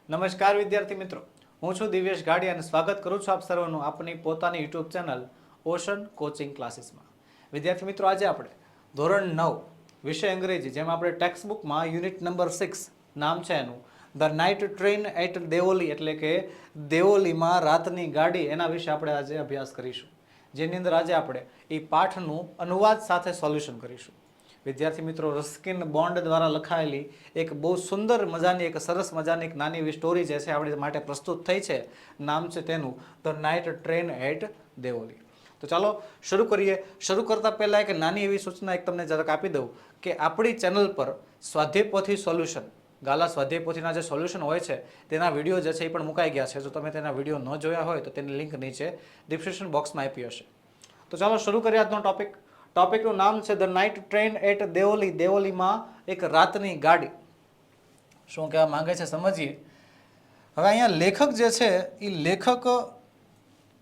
નમસ્કાર વિદ્યાર્થી મિત્રો, હું છું દિવ્યેશ ગાડી અને સ્વાગત કરું છું આપ સર્વનું આપની પોતાની યુટ્યુબ ચેનલ ઓશન કોચિંગ ક્લાસીસમાં. વિદ્યાર્થી મિત્રો, આજે આપણે ધોરણ 9 વિષય અંગ્રેજી, જેમાં આપણે ટેક્સ્ટ બુકમાં યુનિટ નંબર 6 નામ છે એનું the night train at Deoli, એટલે કે દેવોલીમાં રાતની ગાડી, એના વિશે આપણે આજે અભ્યાસ કરીશું. જેની અંદર આજે આપણે એ પાઠનું અનુવાદ સાથે સોલ્યુશન કરીશું. વિદ્યાર્થી મિત્રો, રસ્કિન બોન્ડ દ્વારા લખાયેલી એક બહુ સુંદર મજાની, એક સરસ મજાની એક નાની એવી સ્ટોરી જે છે આપણી માટે પ્રસ્તુત થઈ છે. નામ છે તેનું the night train at Deoli. તો ચાલો શરૂ કરીએ. શરૂ કરતા પહેલા એક નાની એવી સૂચના એક તમને જરાક આપી દઉં કે આપણી ચેનલ પર સ્વાધ્યાય પોથી સોલ્યુશન, ગાલા સ્વાધ્યાય પોથીના જે સોલ્યુશન હોય છે તેના વિડીયો જે છે એ પણ મુકાઈ ગયા છે. જો તમે તેના વિડીયો ન જોયા હોય તો તેની લિંક નીચે ડિસ્ક્રિપ્શન બોક્સમાં આપી હશે. તો ચાલો શરૂ કરીએ આજનો ટોપિક. ટોપિકનું નામ છે the night train at Deoli, દેવોલીમાં એક રાતની ગાડી. શું કહેવા માંગે છે સમજીએ. હવે અહીંયા લેખક જે છે એ લેખક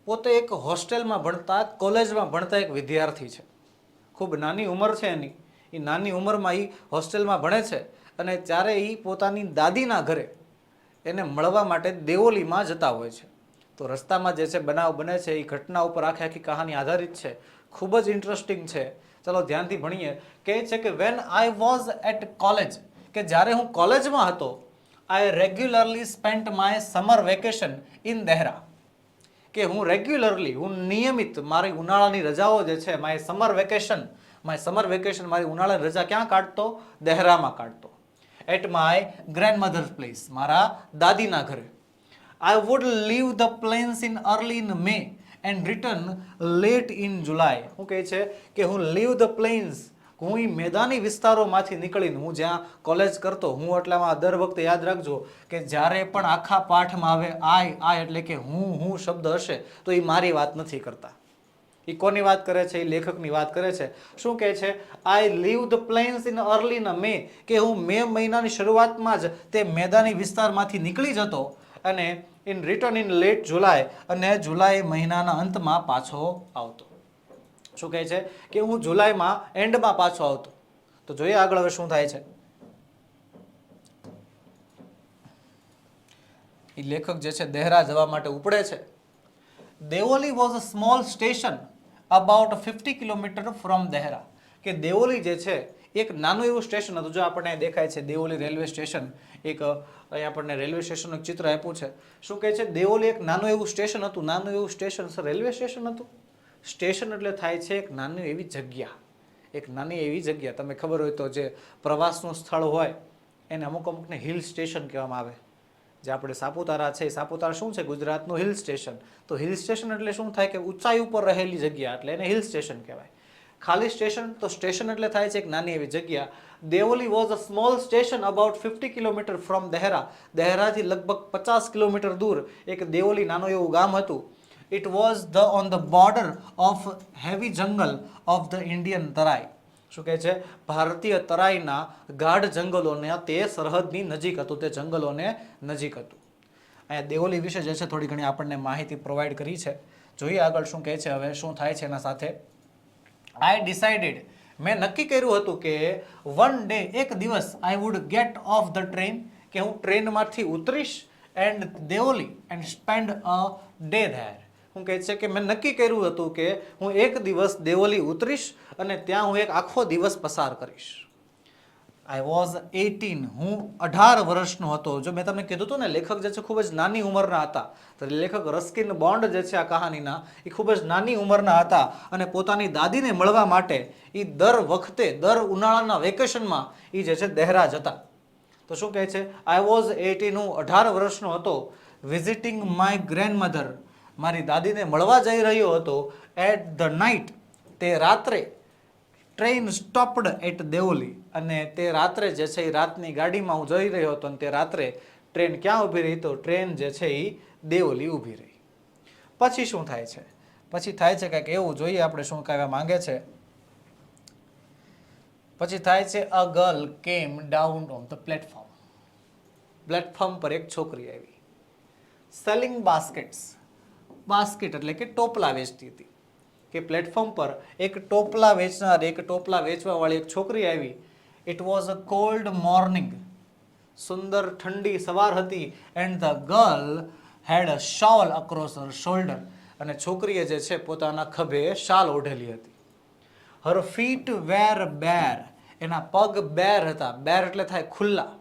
પોતે એક હોસ્ટેલમાં ભણતા, કોલેજમાં ભણતા એક વિદ્યાર્થી છે. ખૂબ નાની ઉંમર છે એની. એ નાની ઉંમરમાં એ હોસ્ટેલમાં ભણે છે અને ત્યારે એ પોતાની દાદીના ઘરે એને મળવા માટે દેવોલીમાં જતા હોય છે. તો રસ્તામાં જે છે બનાવ બને છે એ ઘટના ઉપર આખી આખી કહાની આધારિત છે. ખૂબ જ ઇન્ટરેસ્ટિંગ છે. ચલો ધ્યાનથી ભણીએ. કહે છે કે when I was at college, કે જ્યારે હું કોલેજમાં હતો, I regularly spent my summer vacation in Dehra, કે હું રેગ્યુલરલી, હું નિયમિત મારી ઉનાળાની રજાઓ જે છે, માય સમર વેકેશન, મારી ઉનાળાની રજા ક્યાં કાઢતો? દેહરામાં કાઢતો. એટ માય ગ્રેન્ડમધર્સ પ્લેસ, મારા દાદીના ઘરે. I would leave the plains in early in May and return late in July. શું કહે છે કે હું લીવ ધ પ્લેન્સ, હું એ મેદાની વિસ્તારોમાંથી નીકળીને, હું જ્યાં કોલેજ કરતો, હું એટલામાં દર વખતે યાદ રાખજો કે જ્યારે પણ આખા પાઠમાં આવે આઈ એટલે કે હું શબ્દ હશે તો એ મારી વાત નથી કરતા. એ કોની વાત કરે છે? એ લેખકની વાત કરે છે. શું કહે છે? I leave the plains in early in May, કે હું મે મહિનાની શરૂઆતમાં જ તે મેદાની વિસ્તારમાંથી નીકળી જતો અને ઇન રિટર્ન ઇન લેટ જુલાઈ, અને જુલાઈ મહિનાના અંતમાં પાછો આવતો. શું કહે છે કે હું જુલાઈમાં એન્ડમાં પાછો આવતો. તો જોઈએ આગળ હવે શું થાય છે. એ લેખક જે છે દેહરા જવા માટે ઉપડે છે. Deoli was a small station about 50 kilometre from Dehra, કે દેવોલી જે છે એક નાનું એવું સ્ટેશન હતું. જો આપણને દેખાય છે દેવોલી રેલવે સ્ટેશન, એક અહીંયા આપણને રેલવે સ્ટેશનનું એક ચિત્ર આપ્યું છે. શું કહે છે? દેવોલી એક નાનું એવું સ્ટેશન હતું. નાનું એવું સ્ટેશન, સર રેલવે સ્ટેશન હતું? સ્ટેશન એટલે થાય છે એક નાની એવી જગ્યા, એક નાની એવી જગ્યા. તમને ખબર હોય તો જે પ્રવાસનું સ્થળ હોય એને અમુકને હિલ સ્ટેશન કહેવામાં આવે. જે આપણે સાપુતારા છે, સાપુતારા શું છે? ગુજરાતનું હિલ સ્ટેશન. તો હિલ સ્ટેશન એટલે શું થાય કે ઊંચાઈ ઉપર રહેલી જગ્યા, એટલે એને હિલ સ્ટેશન કહેવાય. ખાલી સ્ટેશન તો સ્ટેશન એટલે થાય છે એક નાની એવી જગ્યા. Deoli was a small station about 50 kilometre from Dehra, દેહરાથી લગભગ 50 કિલોમીટર દૂર એક દેવોલી નાનું એવું ગામ હતું. It was on the border of heavy જંગલ ઓફ ધ ઇન્ડિયન તરાઈ. શું કહે છે? ભારતીય તરાઈના ગાઢ જંગલોને તે સરહદની નજીક હતું, તે જંગલોને નજીક હતું. અહીંયા દેવોલી વિશે જે છે થોડી ઘણી આપણને માહિતી પ્રોવાઈડ કરી છે. જોઈએ આગળ શું કહે છે, હવે શું થાય છે એના સાથે. આઈ ડિસાઇડેડ, મેં નક્કી કર્યું હતું કે વન ડે, એક દિવસ, I would get off the train, કે હું ટ્રેનમાંથી ઉતરીશ, and Deoli and spend a day there. હું કહે છે કે મેં નક્કી કર્યું હતું કે હું એક દિવસ દેવોલી ઉતરીશ અને ત્યાં હું એક આખો દિવસ પસાર કરીશ. આઈ વોઝ 18, હું 18 વર્ષનો હતો. જો મેં તમને કીધું હતું ને, લેખક જે છે ખૂબ જ નાની ઉંમરના હતા. તો લેખક રસ્કિન બોન્ડ જે છે આ કહાનીના, એ ખૂબ જ નાની ઉંમરના હતા અને પોતાની દાદીને મળવા માટે એ દર વખતે, દર ઉનાળાના વેકેશનમાં એ જે છે દેહરા જતા. તો શું કહે છે? આઈ વોઝ 18, હું 18 વર્ષનો હતો. વિઝિટિંગ માય ગ્રેન્ડમધર, મારી દાદીને મળવા જઈ રહ્યો હતો. એટ ધ નાઇટ, તે રાત્રે. ટ્રેન સ્ટોપ્ડ એટ દેવોલી, અને તે રાત્રે જે છે એ રાતની ગાડીમાં હું જઈ રહ્યો હતો અને તે રાત્રે ટ્રેન ક્યાં ઊભી રહી? તો ટ્રેન જે છે એ દેવોલી ઊભી રહી. પછી શું થાય છે? પછી થાય છે કંઈક એવું. જોઈએ આપણે શું કહેવા માંગે છે. પછી થાય છે અ ગર્લ કેમ down on the platform. Platform પર એક છોકરી આવી. સેલિંગ બાસ્કેટ્સ, બાસ્કેટ એટલે કે ટોપલા વેચતી હતી. કે પ્લેટફોર્મ પર એક ટોપલા વેચનાર, એક ટોપલા વેચવા વાળી એક છોકરી આવી. It was a cold morning, સુંદર ઠંડી સવાર હતી. And the girl had a shawl across Har shoulder, અને છોકરીએ જે છે પોતાના ખભે શાલ ઓઢેલી હતી. હર ફીટ વેર બેર, એના પગ બેર હતા. બેર એટલે થાય ખુલ્લા.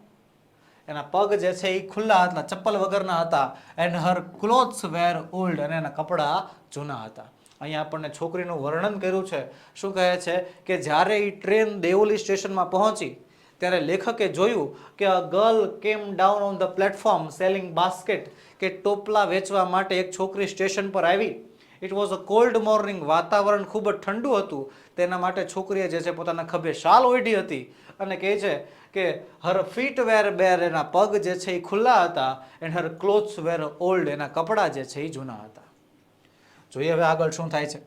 એના પગ જે છે એ ખુલ્લા હતા, ચપ્પલ વગરના હતા. And her clothes were old, અને એના કપડાં જૂના હતા. અહીંયા આપણને છોકરીનું વર્ણન કર્યું છે. શું કહે છે કે જ્યારે એ ટ્રેન દેવલી સ્ટેશનમાં પહોંચી ત્યારે લેખકે જોયું કે અ ગર્લ કેમ down on the platform selling basket, કે ટોપલા વેચવા માટે એક છોકરી સ્ટેશન પર આવી. It was a cold morning, વાતાવરણ ખૂબ જ ઠંડુ હતું. તેના માટે છોકરીએ જે છે પોતાના ખભે શાલ ઓઢી હતી. અને કહે છે કે હર ફીટ વેર બેર, એના પગ જે છે એ ખુલ્લા હતા. And her clothes were old, એના કપડાં જે છે એ જૂના હતા. જોઈએ હવે આગળ શું થાય છે.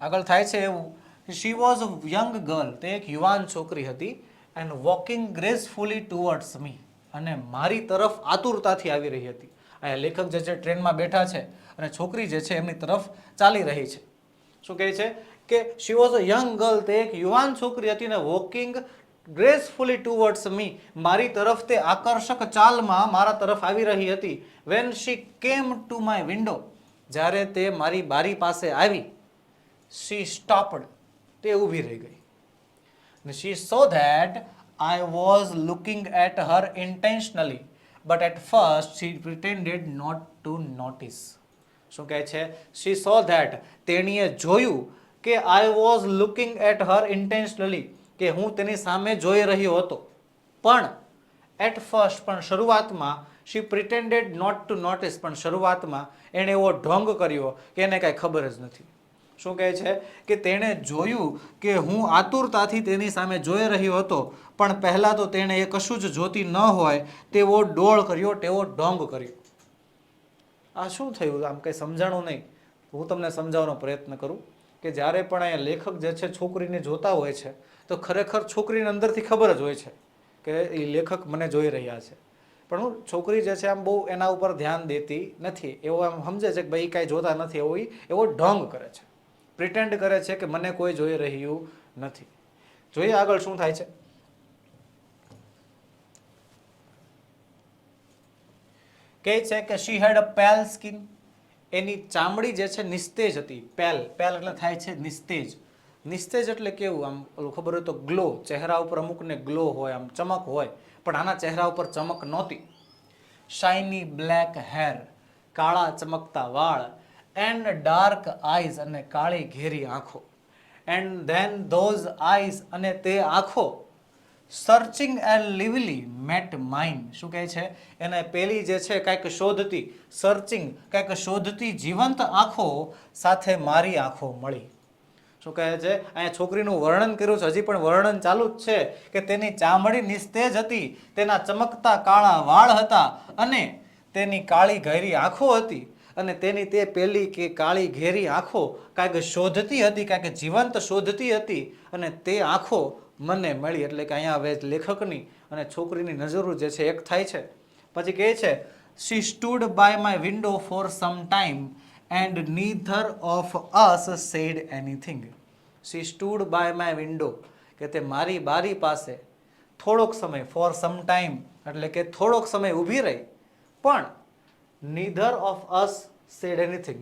આગળ થાય છે એવું, she was a young girl, તે એક યુવાન છોકરી હતી. And walking gracefully towards me, અને મારી તરફ આતુરતાથી આવી રહી હતી. અહીંયા લેખક જે છે ટ્રેનમાં બેઠા છે અને છોકરી જે છે એમની તરફ ચાલી રહી છે. શું કહે છે કે she was a young girl, તે એક યુવાન છોકરી હતી ને વોકિંગ ગ્રેસફુલી ટુવર્ડ્સ મી, મારી તરફ તે આકર્ષક ચાલમાં મારા તરફ આવી રહી હતી. When she came to my window, જ્યારે તે મારી બારી પાસે આવી. શી સ્ટોપ્ડ, તે ઊભી રહી ગઈ. She saw that I was looking at her intentionally, but at first she pretended not to notice. શું કહે છે? She saw that, તેણીએ જોયું કે I was looking at her intentionally, કે હું તેની સામે જોઈ રહ્યો હતો. પણ at first, પણ શરૂઆતમાં, she pretended not to notice, પણ શરૂઆતમાં એણે એવો ઢોંગ કર્યો કે એને કાંઈ ખબર જ નથી. શું કહે છે કે તેણે જોયું કે હું આતુરતાથી તેની સામે જોઈ રહ્યો હતો, પણ પહેલા તો તેણે એ કશું જ જોતી ન હોય તેવો ડોળ કર્યો, તેવો ઢોંગ કર્યો. આ શું થયું? આમ કંઈ સમજાણું નહીં. હું તમને સમજાવવાનો પ્રયત્ન કરું કે જ્યારે પણ અહીંયા લેખક જે છે છોકરીને જોતા હોય છે તો ખરેખર છોકરીને અંદરથી ખબર જ હોય છે કે એ લેખક મને જોઈ રહ્યા છે. પણ હું છોકરી જે છે આમ બહુ એના ઉપર ધ્યાન દેતી નથી. એવો આમ સમજે છે કે ભાઈ કાંઈ જોતા નથી, એવો ઢોંગ કરે છે, પ્રિટેન્ડ કરે છે કે મને કોઈ જોઈ રહ્યું નથી. જોઈએ આગળ શું થાય છે. કહે છે કે શી હેડ અ પેલ સ્કિન, એની ચામડી જે છે નિસ્તેજ હતી. પેલ, પેલ એટલે થાય છે નિસ્તેજ. નિસ્તેજ એટલે કેવું? આમ ઓલું ખબર હોય તો ગ્લો, ચહેરા ઉપર અમુકને ગ્લો હોય, આમ ચમક હોય, પણ આના ચહેરા ઉપર ચમક નહોતી. શાઇની બ્લેક હેર, કાળા ચમકતા વાળ. એન્ડ ડાર્ક આઈઝ, અને કાળી ઘેરી આંખો. એન્ડ ધેન ધોઝ આઈઝ, અને તે આંખો સર્ચિંગ એન્ડ લીવલી મેટ માઇન. શું કહે છે? એને પેલી જે છે કાંઈક શોધતી, સર્ચિંગ કાંઈક શોધતી જીવંત આંખો સાથે મારી આંખો મળી. શું કહે છે? અહીંયા છોકરીનું વર્ણન કર્યું છે, હજી પણ વર્ણન ચાલુ જ છે કે તેની ચામડી નિસ્તેજ હતી, તેના ચમકતા કાળા વાળ હતા, અને તેની કાળી ઘેરી આંખો હતી. અને તેની તે પેલી કે કાળી ઘેરી આંખો કાંઈક શોધતી હતી, કાંઈક જીવંત શોધતી હતી, અને તે આંખો મને મળી. એટલે કે અહીંયા હવે લેખકની અને છોકરીની નજરો જે છે એક થાય છે. પછી કહે છે she stood by my window for some time and neither of us said anything. She stood by my window, કે તે મારી બારી પાસે થોડોક સમય, ફોર સમ ટાઈમ એટલે કે થોડોક સમય ઊભી રહી, પણ neither of us said anything,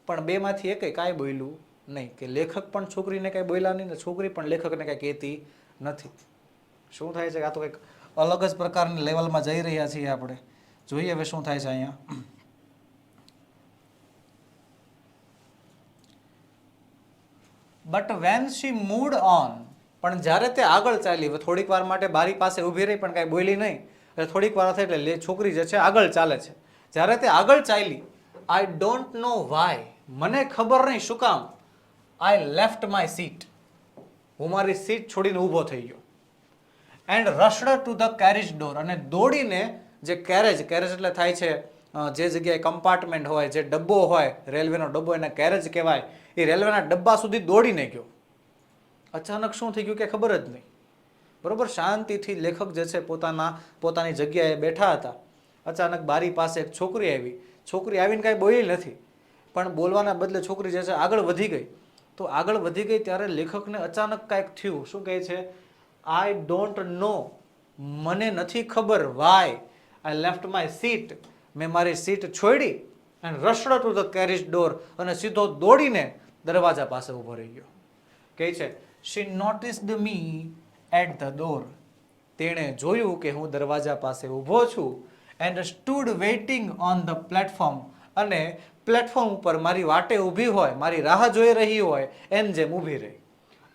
પણ બેમાંથી એકે કાંઈ બોલ્યું નહીં. કે લેખક પણ છોકરીને કાંઈ બોલ્યા નહીં ને છોકરી પણ લેખકને કાંઈ કહેતી નથી. શું થાય છે? આ તો કંઈક અલગ જ પ્રકારની લેવલમાં જઈ રહ્યા છીએ આપણે. જોઈએ હવે શું થાય છે અહીંયા. But when she moved on, પણ જ્યારે તે આગળ ચાલી, થોડીક વાર માટે બારી પાસે ઊભી રહી પણ કાંઈ બોલી નહીં, એટલે થોડીક વાર થઈ એટલે છોકરી જે છે આગળ ચાલે છે. જ્યારે તે આગળ ચાલી, આઈ ડોન્ટ નો વાય, મને ખબર નહીં શું કામ, આઈ લેફ્ટ માય સીટ, હું મારી સીટ છોડીને ઊભો થઈ ગયો. And rushed to the carriage door, અને દોડીને જે કેરેજ, કેરેજ એટલે થાય છે જે જગ્યાએ કમ્પાર્ટમેન્ટ હોય, જે ડબ્બો હોય, રેલવેનો ડબ્બો એને કેરેજ કહેવાય, એ રેલવેના ડબ્બા સુધી દોડીને ગયો. અચાનક શું થઈ ગયું કે ખબર જ નહીં. બરોબર, શાંતિથી લેખક જે છે પોતાની જગ્યાએ બેઠા હતા. અચાનક બારી પાસે એક છોકરી આવી. છોકરી આવીને કાંઈ બોલી નથી, પણ બોલવાના બદલે છોકરી જે છે આગળ વધી ગઈ. તો આગળ વધી ગઈ ત્યારે લેખકને અચાનક કાંઈક થયું. શું કહે છે? આઈ ડોન્ટ નો, મને નથી ખબર, why I left my seat, મેં મારી સીટ છોડી, and rushed to the carriage door, અને સીધો દોડીને દરવાજા પાસે ઊભો રહી ગયો. કહે છે she noticed me at the door, તેણે જોયું કે હું દરવાજા પાસે ઊભો છું, and stood waiting on the platform, અને પ્લેટફોર્મ ઉપર મારી વાટે ઊભી હોય, મારી રાહ જોઈ રહી હોય એમ જેમ ઊભી રહી.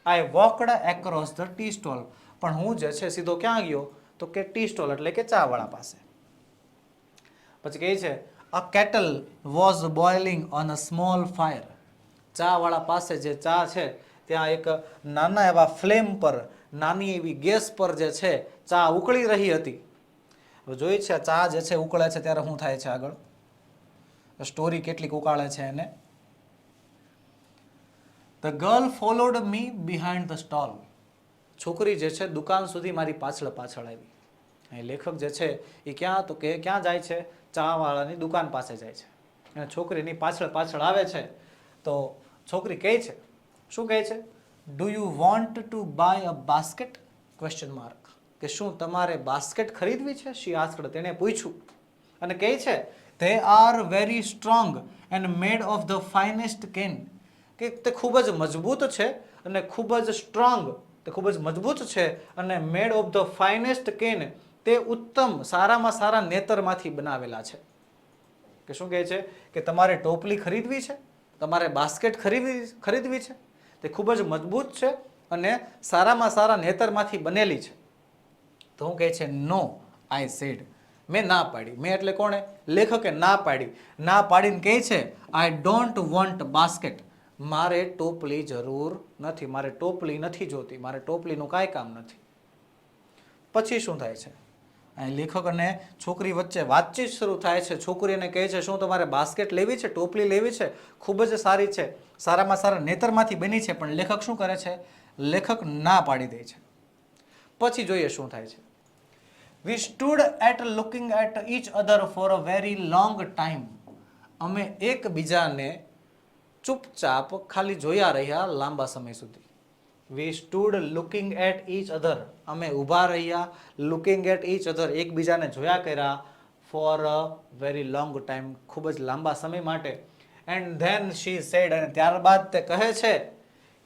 I walked across the tea stall, પણ હું જે છે સીધો ક્યાં ગયો, તો કે ટી સ્ટોલ એટલે કે ચા વાળા પાસે. પછી કહે છે a kettle was boiling on a small fire, ચા વાળા પાસે જે ચા છે ત્યાં એક નાના એવા ફ્લેમ પર, નાની એવી ગેસ પર જે છે ચા ઉકળી રહી હતી. જોઈ છે ચા જે છે ઉકળે છે ત્યારે શું થાય છે આગળ, સ્ટોરી કેટલીક ઉકાળે છે એને. The girl followed me behind the stall, છોકરી જે છે દુકાન સુધી મારી પાછળ પાછળ આવી. અહીં લેખક જે છે એ ક્યાં, તો કે ક્યાં જાય છે, ચા વાળાની દુકાન પાસે જાય છે, અને છોકરીની પાછળ પાછળ આવે છે. તો છોકરી કહે છે, શું કહે છે, do you want to buy a basket, question mark, કે શું તમારે બાસ્કેટ ખરીદવી છે, શી આસ્કડ, તેણે પૂછ્યું. અને કહે છે they are very strong and made of the finest cane, કે તે ખૂબ જ મજબૂત છે અને ખૂબ જ સ્ટ્રોંગ, તે ખૂબ જ મજબૂત છે, અને made of the finest can, તે ઉત્તમ સારામાં સારા નેતરમાંથી બનાવેલા છે. કે શું કહે છે કે તમારે ટોપલી ખરીદવી છે, તમારે બાસ્કેટ ખરીદવી છે, તે ખૂબ જ મજબૂત છે અને સારામાં સારા નેતરમાંથી બનેલી છે. તો હું કહે છે નો આઈ સેડ, મેં ના પાડી. મેં એટલે કોણે, લેખકે ના પાડી. ના પાડીને કહે છે આઈ ડોન્ટ વોન્ટ બાસ્કેટ, મારે ટોપલી જરૂર નથી, મારે ટોપલી નથી જોતી, મારે ટોપલીનું કાંઈ કામ નથી. પછી શું થાય છે, અહીં લેખક અને છોકરી વચ્ચે વાતચીત શરૂ થાય છે. છોકરી એને કહે છે શું તમારે બાસ્કેટ લેવી છે, ટોપલી લેવી છે, ખૂબ જ સારી છે, સારામાં સારા નેતરમાંથી બની છે. પણ લેખક શું કરે છે, લેખક ના પાડી દે છે. પછી જોઈએ શું થાય છે. We stood at looking at each other for a very long time, અમે એકબીજાને ચૂપચાપ ખાલી જોયા રહ્યા લાંબા સમય સુધી. We stood looking at each other, અમે ઊભા રહ્યા, looking at each other, એકબીજાને જોયા કર્યા, for a very long time, ખૂબ જ લાંબા સમય માટે. And then she said, અને ત્યારબાદ તે કહે છે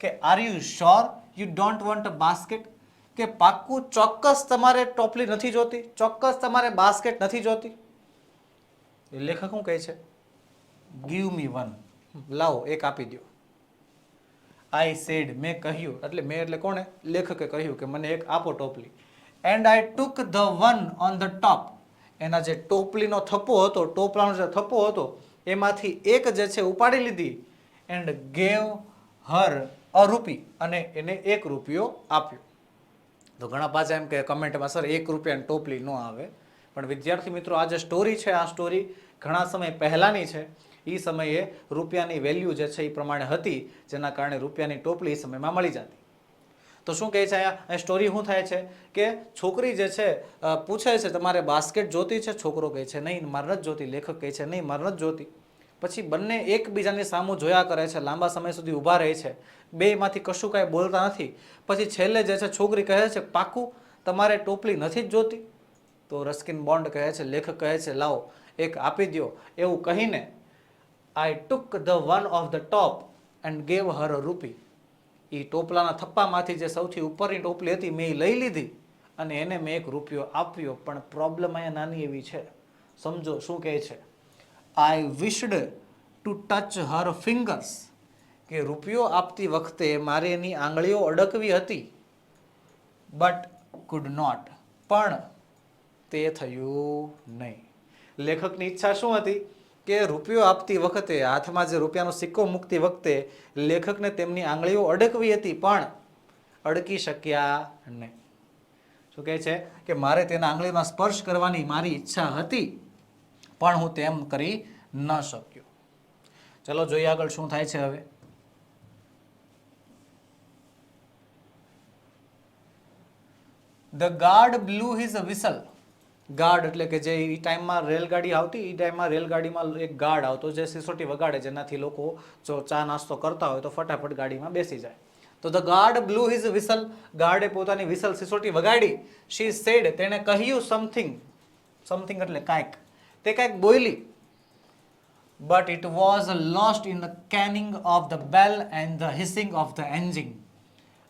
કે are you sure you don't want a basket, કે પાક્કું ચોક્કસ તમારે ટોપલી નથી જોતી, ચોક્કસ તમારે બાસ્કેટ નથી જોતી. લેખક શું કહે છે, ગીવ મી વન, લાવો એક આપી દો. આઈ સેડ, મેં કહ્યું, એટલે મેં એટલે કોણે, લેખકે કહ્યું કે મને એક આપો ટોપલી. And I took the one on the top, એના જે ટોપલીનો થપ્પો હતો, ટોપલાનો જે થપ્પો હતો એમાંથી એક જે છે ઉપાડી લીધી. એન્ડ ગેવ હર અ રૂપી, અને એને 1 રૂપિયો આપ્યો. તો ઘણા પાછા એમ કે કમેન્ટમાં સર 1 રૂપિયાની ટોપલી ન આવે, પણ વિદ્યાર્થી મિત્રો આ જે સ્ટોરી છે, આ સ્ટોરી ઘણા સમય પહેલાંની છે. એ સમયે રૂપિયાની વેલ્યુ જે છે એ પ્રમાણે હતી, જેના કારણે રૂપિયાની ટોપલી એ સમયમાં મળી જતી. તો શું કહે છે અહીંયા સ્ટોરી શું થાય છે કે છોકરી જે છે પૂછે છે તમારે બાસ્કેટ જોતી છે, છોકરો કહે છે નહીં મારે નથી જોતી, લેખક કહે છે નહીં મારે નથી જોતી. પછી બંને એકબીજાની સામું જોયા કરે છે, લાંબા સમય સુધી ઊભા રહે છે, બેમાંથી કશું કાંઈ બોલતા નથી. પછી છેલ્લે જે છે છોકરી કહે છે પાકું તમારે ટોપલી નથી જ જોતી. તો રસ્કિન બોન્ડ કહે છે, લેખક કહે છે લાવો એક આપી દો. એવું કહીને I took the one of the top and gave her a rupee, એ ટોપલાના થપ્પામાંથી જે સૌથી ઉપરની ટોપલી હતી મેં એ લઈ લીધી અને એને મેં 1 રૂપિયો આપ્યો. પણ પ્રોબ્લેમ અહીંયા નાની એવી છે, સમજો શું કહે છે. I wished to touch her fingers, કે રૂપિયો આપતી વખતે મારે એની આંગળીઓ અડકવી હતી, બટ કુડ નોટ, પણ તે થયું નહીં. લેખકની ઈચ્છા શું હતી કે રૂપિયો આપતી વખતે, હાથમાં જે રૂપિયાનો સિક્કો મૂકતી વખતે લેખકને તેમની આંગળીઓ અડકવી હતી, પણ અડકી શક્યા નહીં. શું કહે છે કે મારે તેના આંગળીમાં સ્પર્શ કરવાની મારી ઈચ્છા હતી, પણ હું તેમ કરી ન શક્યો. ચલો જોઈએ આગળ શું થાય છે હવે. The guard blew his whistle, guard એટલે કે જે એ ટાઈમમાં રેલગાડી આવતી, એ ટાઈમમાં રેલગાડીમાં એક ગાર્ડ આવતો જે સિસોટી વગાડે, જેનાથી લોકો જો ચા નાસ્તો કરતા હોય તો ફટાફટ ગાડીમાં બેસી જાય. તો the guard blew his whistle, ગાર્ડે પોતાની વિસલ સિસોટી વગાડી. શી સેડ, તેણે કહ્યું સમથિંગ, સમથિંગ એટલે કાંઈક, તે કાંઈક બોલી. But it was lost in the canning of the bell and the હિસિંગ of the engine.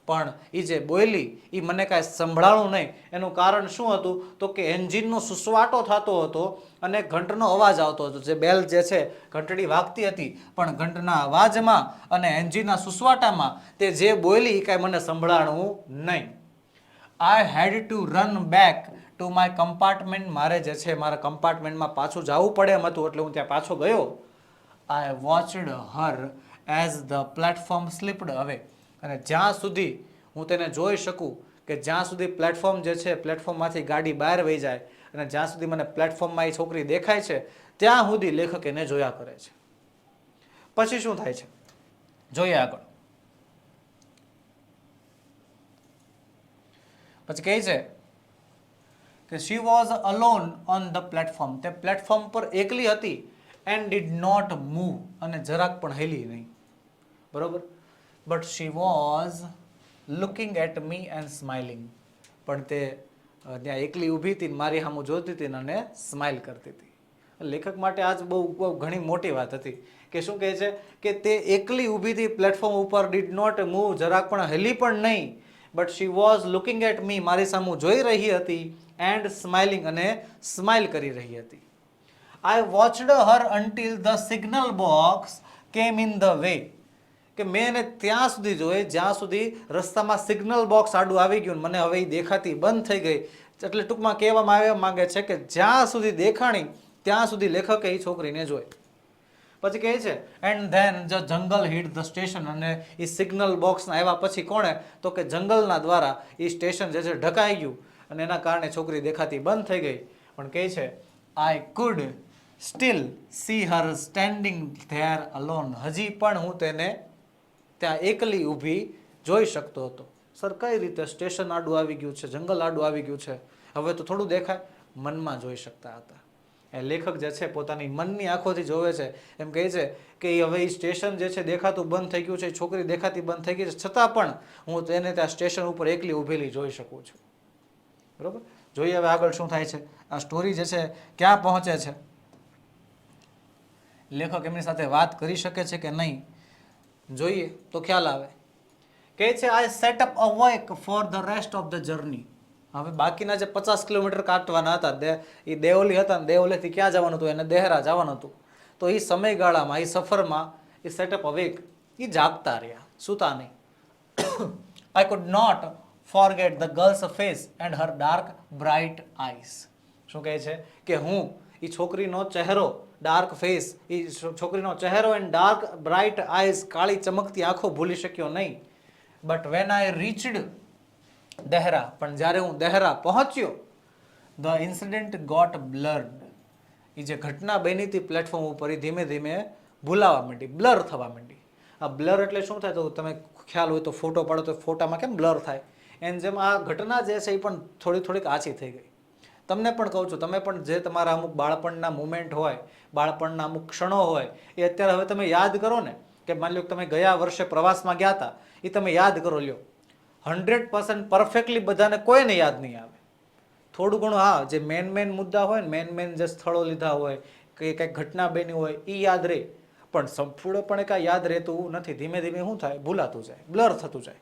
પણ એ જે બોલી એ મને કાંઈ સંભળાણું નહીં. એનું કારણ શું હતું? તો કે એન્જિનનો સુસવાટો થતો હતો અને ઘંટનો અવાજ આવતો હતો. જે બેલ જે છે ઘંટડી વાગતી હતી, પણ ઘંટના અવાજમાં અને એન્જિનના સુસવાટામાં તે જે બોલી એ કાંઈ મને સંભળાણું નહીં. I had to run back to my compartment. મારે જે છે મારા કમ્પાર્ટમેન્ટમાં પાછું જવું પડે એમ હતું, એટલે હું ત્યાં પાછો ગયો. I watched her as the platform slipped away. અને જ્યાં સુધી હું તેને જોઈ શકું, કે જ્યાં સુધી પ્લેટફોર્મ જે છે પ્લેટફોર્મમાંથી ગાડી બહાર વહી જાય અને જ્યાં સુધી મને પ્લેટફોર્મમાં એ છોકરી દેખાય છે, ત્યાં સુધી લેખક એને જોયા કરે છે. પછી શું થાય છે જોઈએ આગળ. પછી કહે છે કે she was alone on the platform. તે પ્લેટફોર્મ પર એકલી હતી. એન્ડ ડીડ નોટ મૂવ, અને જરાક પણ હેલી નહીં. બરોબર. But she was looking at me and smiling. પણ તે ત્યાં એકલી ઊભી હતી, મારી સામે જોતી હતી અને સ્માઇલ કરતી હતી. લેખક માટે આજ બહુ ઘણી મોટી વાત હતી કે શું કહે છે કે તે એકલી ઊભી હતી પ્લેટફોર્મ ઉપર. ડીડ નોટ મૂવ, જરાક પણ હેલી પણ નહીં. But she was looking at me, મારી સામે જોઈ રહી હતી. એન્ડ સ્માઇલિંગ, અને સ્માઇલ કરી રહી હતી. I watched her until the signal box came in the way. કે મેં એને ત્યાં સુધી જોઈ જ્યાં સુધી રસ્તામાં સિગ્નલ બોક્સ આડું આવી ગયું, મને હવે એ દેખાતી બંધ થઈ ગઈ. એટલે ટૂંકમાં કહેવામાં આવ્યા માંગે છે કે જ્યાં સુધી દેખાણી ત્યાં સુધી લેખકે એ છોકરીને જોઈ. પછી કહે છે and then the jungle hid the station. અને એ સિગ્નલ બોક્સના આવ્યા પછી કોણે? તો કે જંગલના દ્વારા એ સ્ટેશન જે છે ઢકાઈ ગયું અને એના કારણે છોકરી દેખાતી બંધ થઈ ગઈ. પણ કહે છે I could steel C Har standing there alone. હજી પણ હું તેને ત્યાં એકલી ઊભી જોઈ શકતો હતો. સર કઈ રીતે? સ્ટેશન આડું આવી ગયું છે, જંગલ આડું આવી ગયું છે, હવે તો થોડું દેખાય. મનમાં જોઈ શકતા હતા. એ લેખક જે છે પોતાની મનની આંખોથી જોવે છે. એમ કહે છે કે હવે એ સ્ટેશન જે છે દેખાતું બંધ થઈ ગયું છે, છોકરી દેખાતી બંધ થઈ ગઈ છે, છતાં પણ હું તેને ત્યાં સ્ટેશન ઉપર એકલી ઊભેલી જોઈ શકું છું. બરોબર. જોઈએ હવે આગળ શું થાય છે. આ સ્ટોરી જે છે ક્યાં પહોંચે છે, લેખક એમની સાથે વાત કરી શકે છે કે નહીં, જોઈએ તો ખ્યાલ આવે. કહે છે I set up a work for the rest of the journey. હવે બાકીના જે 50 કિલોમીટર કાટવાના હતા, એ દેવલી હતા ને દેવલીથી ક્યાં જવાનું હતું? એને દેહરા જવાનું હતું. તો એ સમયગાળામાં, એ સફરમાં એ સેટઅપ અવેક, એ જાગતા રહ્યા, સુતા નહીં. I could not forget the girl's face and her dark bright eyes. શું કહે છે કે હું એ છોકરીનો ચહેરો, ડાર્ક ફેસ, એ છોકરીનો ચહેરો એન્ડ ડાર્ક બ્રાઇટ આઈસ, કાળી ચમકતી આંખો ભૂલી શક્યો નહીં. બટ વેન આઈ રીચડ દહેરા, પણ જ્યારે હું દહેરા પહોંચ્યો, ધ ઇન્સિડન્ટ ગોટ બ્લર્ડ. એ જે ઘટના બની હતી પ્લેટફોર્મ ઉપર, એ ધીમે ધીમે ભૂલાવા માંડી, બ્લર થવા માંડી. આ બ્લર એટલે શું થાય? તો તમે ખ્યાલ હોય તો ફોટો પાડો તો ફોટામાં કેમ બ્લર થાય, એમ જેમ આ ઘટના જે છે એ પણ થોડીક આછી થઈ ગઈ. તમને પણ કહું છું, તમે પણ જે તમારા અમુક બાળપણના મુમેન્ટ હોય, બાળપણના અમુક ક્ષણો હોય, એ અત્યારે હવે તમે યાદ કરો ને, કે માની લો કે તમે ગયા વર્ષે પ્રવાસમાં ગયા હતા, એ તમે યાદ કરો લ્યો. 100% પરફેક્ટલી બધાને કોઈને યાદ નહીં આવે. થોડું ઘણું હા, જે મેન મુદ્દા હોય ને, મેન જે સ્થળો લીધા હોય, કે કંઈક ઘટના બની હોય, એ યાદ રહે. પણ સંપૂર્ણપણે કાંઈ યાદ રહેતું નથી. ધીમે ધીમે શું થાય? ભૂલાતું જાય, બ્લર થતું જાય.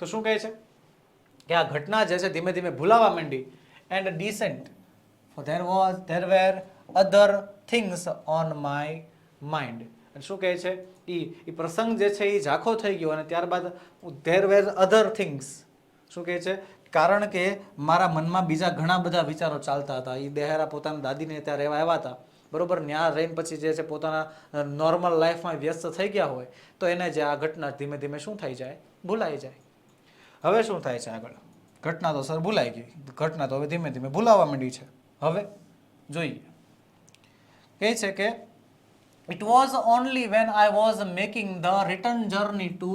તો શું કહે છે કે આ ઘટના જે છે ધીમે ધીમે ભૂલાવા માંડી. And descent, there were other things on my mind. શું કહે છે? એ પ્રસંગ જે છે એ ઝાંખો થઈ ગયો અને ત્યારબાદ there were other things. શું કહે છે? કારણ કે મારા મનમાં બીજા ઘણા બધા વિચારો ચાલતા હતા. એ દેહરા પોતાના દાદીને ત્યાં રહેવા આવ્યા હતા, બરોબર. ત્યાં રહીને પછી જે છે પોતાના નોર્મલ લાઈફમાં વ્યસ્ત થઈ ગયા હોય, તો એને જે આ ઘટના ધીમે ધીમે શું થઈ જાય? ભૂલાઈ જાય. હવે શું થાય છે આગળ? ઘટના તો સર ભૂલાઈ ગઈ, ઘટના તો હવે ધીમે ધીમે ભૂલાવા માંડી છે. હવે જોઈએ, કહે છે કે it was only van I was making the return journey two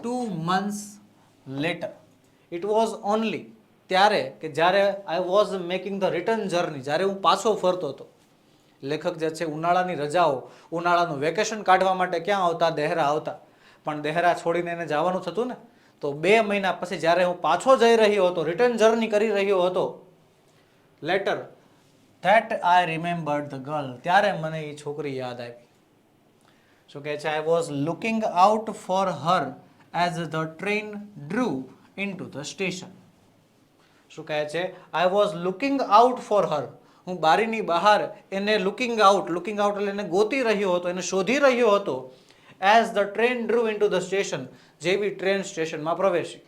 2 months letter. It was only, ત્યારે કે જ્યારે I was making the return journey, જ્યારે હું પાછો ફરતો હતો. લેખક જે છે ઉનાળાની રજાઓ, ઉનાળાનું વેકેશન કાઢવા માટે ક્યાં આવતા? દહેરા આવતા. પણ દહેરા છોડીને એને જવાનું થતું ને, તો 2 મહિના પછી જ્યારે હું પાછો જઈ રહ્યો હતો, રિટર્ન જર્ની કરી રહ્યો હતો, letter that I રિમેમ્બર્ડ the girl, ત્યારે મને એ છોકરી યાદ આવી. શું કહે છે? I was looking out for her as the train drew into the station. શું કહે છે? I was looking out for her, હું બારીની બહાર એને લુકિંગ આઉટ એટલે એને ગોતી રહ્યો હતો, એને શોધી રહ્યો હતો. As the train drew into the station, જેવી ટ્રેન સ્ટેશનમાં પ્રવેશી.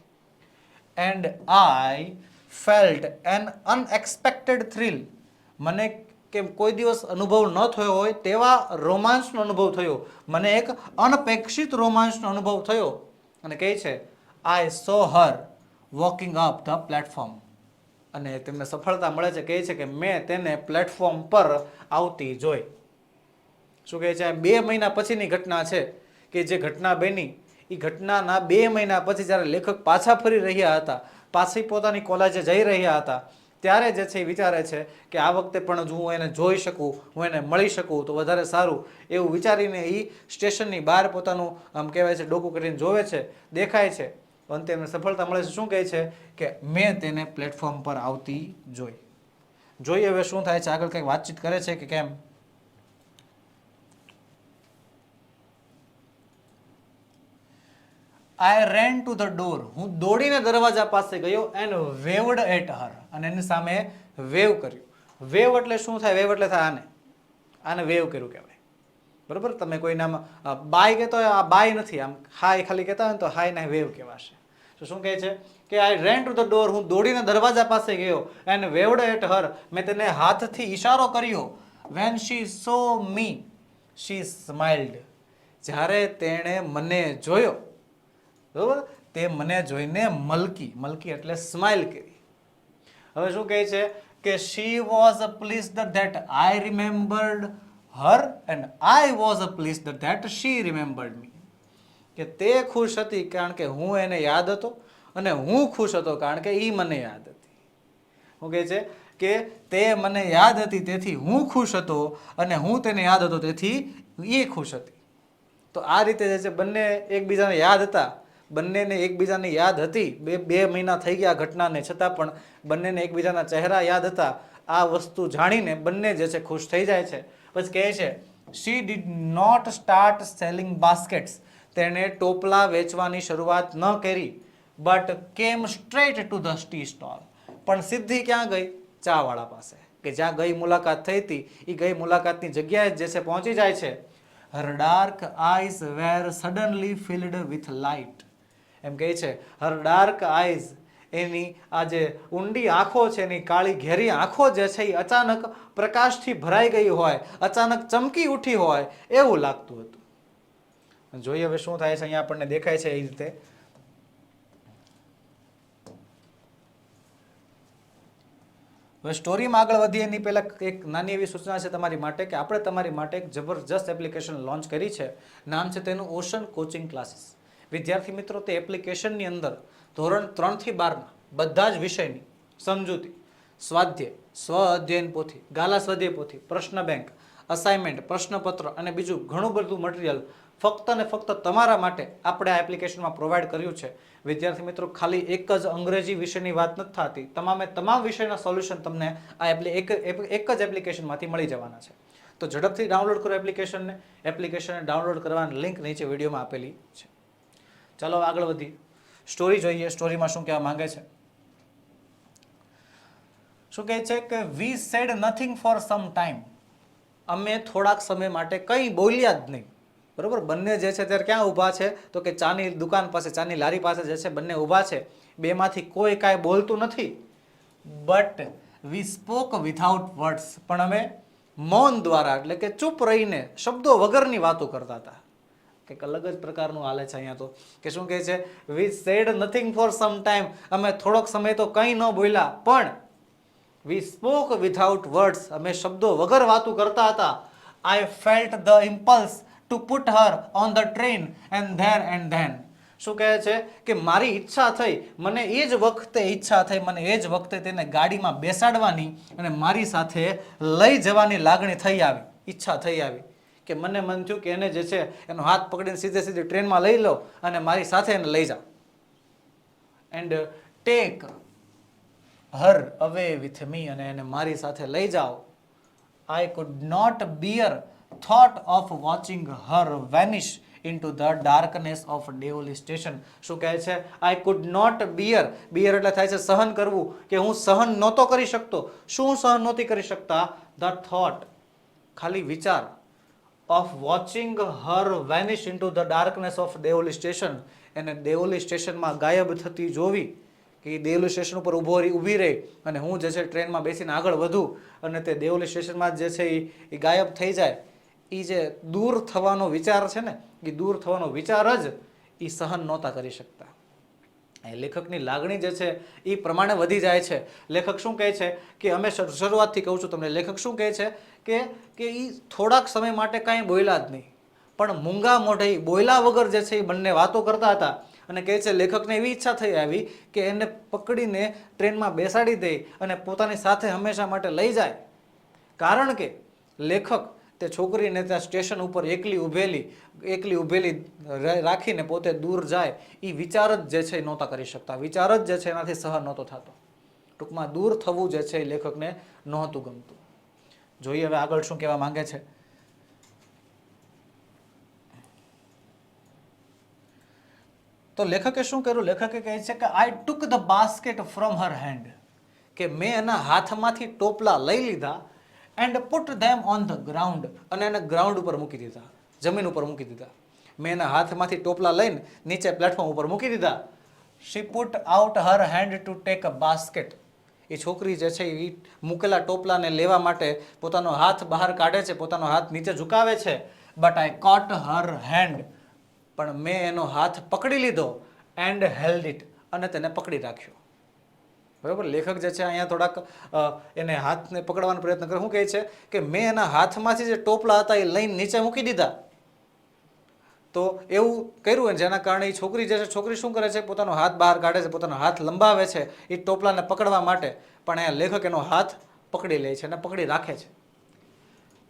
And I felt an unexpected thrill, મને કે કોઈ દિવસ અનુભવ ન થયો હોય તેવા રોમાંચનો અનુભવ થયો, મને એક અનપેક્ષિત રોમાંચનો અનુભવ થયો. અને કહે છે આઈ સો હર વોકિંગ અપ ધ પ્લેટફોર્મ, અને તેમને સફળતા મળે છે. કહે છે કે મેં તેને પ્લેટફોર્મ પર આવતી જોઈ. શું કહે છે? 2 મહિના પછીની ઘટના છે કે જે ઘટના બની એ ઘટનાના 2 મહિના પછી જ્યારે લેખક પાછા ફરી રહ્યા હતા, પાછી પોતાની કોલેજે જઈ રહ્યા હતા, ત્યારે જે છે એ વિચારે છે કે આ વખતે પણ જો હું એને જોઈ શકું, હું એને મળી શકું તો વધારે સારું, એવું વિચારીને એ સ્ટેશનની બહાર પોતાનું આમ કહેવાય છે ડોકું કરીને જોવે છે, દેખાય છે. અંતે એમને સફળતા મળે છે. શું કહે છે કે મેં તેને પ્લેટફોર્મ પર આવતી જોઈ. જોઈએ હવે શું થાય છે, આગળ કંઈક વાતચીત કરે છે કે કેમ. આઈ રેન ટુ ધ ડોર, હું દોડીને દરવાજા પાસે ગયો. એન્ડ વેવડ એટ હર, અને એની સામે વેવ કર્યું. વેવ એટલે શું થાય? વેવ એટલે થાય આને વેવ કર્યું કહેવાય. બરોબર? તમે કોઈ નામ બાય કહેતો હોય, આ બાય નથી, આમ હાય ખાલી કહેતા હોય ને તો હાય ને વેવ કહેવાશે. તો શું કહે છે કે આઈ રેન ટુ ધ ડોર, હું દોડીને દરવાજા પાસે ગયો. એન્ડ વેવડ એટ હર, મેં તેને હાથથી ઈશારો કર્યો. When she so me she smiled, જ્યારે તેણે મને જોયો, બરોબર, તે મને જોઈને મલકી એટલે સ્માઇલ કરી. હવે શું કહે છે કે she was pleased that I remembered her and I was pleased that she remembered me, કે તે ખુશ હતી કારણ કે હું એને યાદ હતો, અને હું ખુશ હતો કારણ કે એ મને યાદ હતી. શું કહે છે કે તે મને યાદ હતી તેથી હું ખુશ હતો, અને હું તેને યાદ હતો તેથી એ ખુશ હતી. તો આ રીતે જે છે બંને એકબીજાને યાદ હતા, બંનેને એકબીજાને યાદ હતી. 2 મહિના થઈ ગયા ઘટનાને, છતાં પણ બંનેને એકબીજાના ચહેરા યાદ હતા. આ વસ્તુ જાણીને બંને જે છે ખુશ થઈ જાય છે. પછી કહે છે she did not start selling baskets, તેણે ટોપલા વેચવાની શરૂઆત ન કરી. But came straight to the tea stall, પણ સીધી ક્યાં ગઈ? ચાવાળા પાસે, કે જ્યાં ગઈ મુલાકાત થઈ હતી એ ગઈ મુલાકાતની જગ્યાએ જે છે પહોંચી જાય છે. Her dark eyes were suddenly filled with light, એમ કહે છે હર ડાર્ક આઈઝ, એની આ જે ઊંડી આંખો છે, એની કાળી ઘેરી આંખો જે છે એ અચાનક પ્રકાશથી ભરાઈ ગઈ હોય, અચાનક ચમકી ઉઠી હોય એવું લાગતું હતું. જોઈએ હવે શું થાય છે. અહીંયા આપણને દેખાય છે એ રીતે. હવે સ્ટોરીમાં આગળ વધીએ એની પહેલા એક નાની એવી સૂચના છે તમારી માટે કે આપણે તમારી માટે એક જબરજસ્ત એપ્લિકેશન લોન્ચ કરી છે. નામ છે તેનું ઓશન કોચિંગ ક્લાસીસ. વિદ્યાર્થી મિત્રો, તે એપ્લિકેશનની અંદર ધોરણ 3 થી 12ના બધા જ વિષયની સમજૂતી, સ્વાધ્યાય, સ્વ અધ્યયન પોથી, ગાલા સ્વાધ્યાય પોથી, પ્રશ્ન બેંક, અસાઇનમેન્ટ, પ્રશ્નપત્ર અને બીજું ઘણું બધું મટીરિયલ ફક્ત ને ફક્ત તમારા માટે આપણે આ એપ્લિકેશનમાં પ્રોવાઈડ કર્યું છે. વિદ્યાર્થી મિત્રો, ખાલી એક જ અંગ્રેજી વિષયની વાત નથી થતી, તમામ વિષયના સોલ્યુશન તમને આ એક જ એપ્લિકેશનમાંથી મળી જવાના છે. તો ઝડપથી ડાઉનલોડ કરો એપ્લિકેશનને. એપ્લિકેશનને ડાઉનલોડ કરવાની લિંક નીચે વિડીયોમાં આપેલી છે. ચાલો આગળ વધીએ, સ્ટોરી જોઈએ. સ્ટોરીમાં શું કહેવા માંગે છે? શું કહે છે કે we said nothing for some time, અમે થોડાક સમય માટે કંઈ બોલ્યા જ નહીં. બરોબર? બંને જે છે ત્યારે ક્યાં ઊભા છે? તો કે ચાની દુકાન પાસે, ચાની લારી પાસે જે છે બંને ઊભા છે. બેમાંથી કોઈ કાંઈ બોલતું નથી. But we spoke without words, પણ અમે મૌન દ્વારા એટલે કે ચૂપ રહીને શબ્દો વગરની વાતો કરતા હતા. કંઈક અલગ જ પ્રકારનું હાલે છે અહીંયા તો. કે શું કહે છે? We said nothing for some time, અમે થોડોક સમય તો કંઈ ન બોલ્યા, પણ વી સ્પોક વિથઆઉટ વર્ડ્સ, અમે શબ્દો વગર વાતો કરતા હતા. આઈ felt the impulse two put Har on the train and then. શું કહે છે કે મારી ઈચ્છા થઈ, મને એ જ વખતે ઈચ્છા થઈ, મને એ જ વખતે તેને ગાડીમાં બેસાડવાની અને મારી સાથે લઈ જવાની લાગણી થઈ આવી, ઈચ્છા થઈ આવી. કે મને મન થયું કે એને જે છે એનો હાથ પકડીને સીધે સીધી ટ્રેનમાં લઈ લો અને મારી સાથે એને લઈ જાઓ. એન્ડ ટેક હર અવે વિથ મી, અને એને મારી સાથે લઈ જાઓ. I could not bear thought of watching her vanish into the darkness of Deoli station. શું કહે છે? I could not bear. bear એટલે થાય છે સહન કરવું, કે હું સહન નહોતો કરી શકતો. શું સહન નહોતી કરી શકતા? The thought, ખાલી વિચાર, of watching her vanish into the darkness of Deoli station. એને દેઓલી સ્ટેશનમાં ગાયબ થતી જોવી, કે દેઓલી સ્ટેશન ઉપર ઊભી રહી અને હું જે છે ટ્રેનમાં બેસીને આગળ વધું અને તે દેઓલી સ્ટેશનમાં જે છે એ ગાયબ થઈ જાય. એ જે દૂર થવાનો વિચાર છે ને, એ દૂર થવાનો વિચાર જ એ સહન નહોતા કરી શકતા. એ લેખકની લાગણી જે છે એ પ્રમાણે વધી જાય છે. લેખક શું કહે છે કે અમે શરૂઆતથી કહું છું તમને, લેખક શું કહે છે કે એ થોડાક સમય માટે કાંઈ બોલ્યા જ નહીં, પણ મૂંગા મોઢે બોલ્યા વગર જે છે એ બંને વાતો કરતા હતા. અને કહે છે લેખકને એવી ઈચ્છા થઈ આવી કે એને પકડીને ટ્રેનમાં બેસાડી દે અને પોતાની સાથે હંમેશા માટે લઈ જાય. કારણ કે લેખક તે છોકરીને ત્યાં સ્ટેશન ઉપર એકલી ઊભેલી રાખીને પોતે દૂર જાય, એ વિચાર જ જે છે એ નહોતા કરી શકતા. વિચાર જ જે છે એનાથી સહન નહોતો થતો. ટૂંકમાં દૂર થવું જે છે એ લેખકને નહોતું ગમતું. જોઈએ હવે આગળ શું કહેવા માંગે છે. તો લેખકે શું કર્યું? લેખકે કહે છે કે I took the basket from her hand, કે મેં એના હાથમાંથી ટોપલા લઈ લીધા. And put them on the ground, અને એને ગ્રાઉન્ડ ઉપર મૂકી દીધા, જમીન ઉપર મૂકી દીધા. મેં એના હાથમાંથી ટોપલા લઈને નીચે પ્લેટફોર્મ ઉપર મૂકી દીધા. She put out her hand to take a basket. એ છોકરી જે છે એ મૂકેલા ટોપલાને લેવા માટે પોતાનો હાથ બહાર કાઢે છે, પોતાનો હાથ નીચે ઝુકાવે છે. But I coat Har hand, પણ મેં એનો હાથ પકડી લીધો. એન્ડ હેલ્ડ ઇટ, અને તેને પકડી રાખ્યો. બરાબર. લેખક જે છે અહીંયા થોડાક એને હાથને પકડવાનો પ્રયત્ન કરે. શું કહે છે કે મેં એના હાથમાંથી જે ટોપલા હતા એ લઈને નીચે મૂકી દીધા. તો એવું કર્યું જેના કારણે એ છોકરી જે છે, છોકરી શું કરે છે? પોતાનો હાથ બહાર કાઢે છે, પોતાનો હાથ લંબાવે છે એ ટોપલાને પકડવા માટે, પણ અહીંયા લેખક એનો હાથ પકડી લે છે અને પકડી રાખે છે.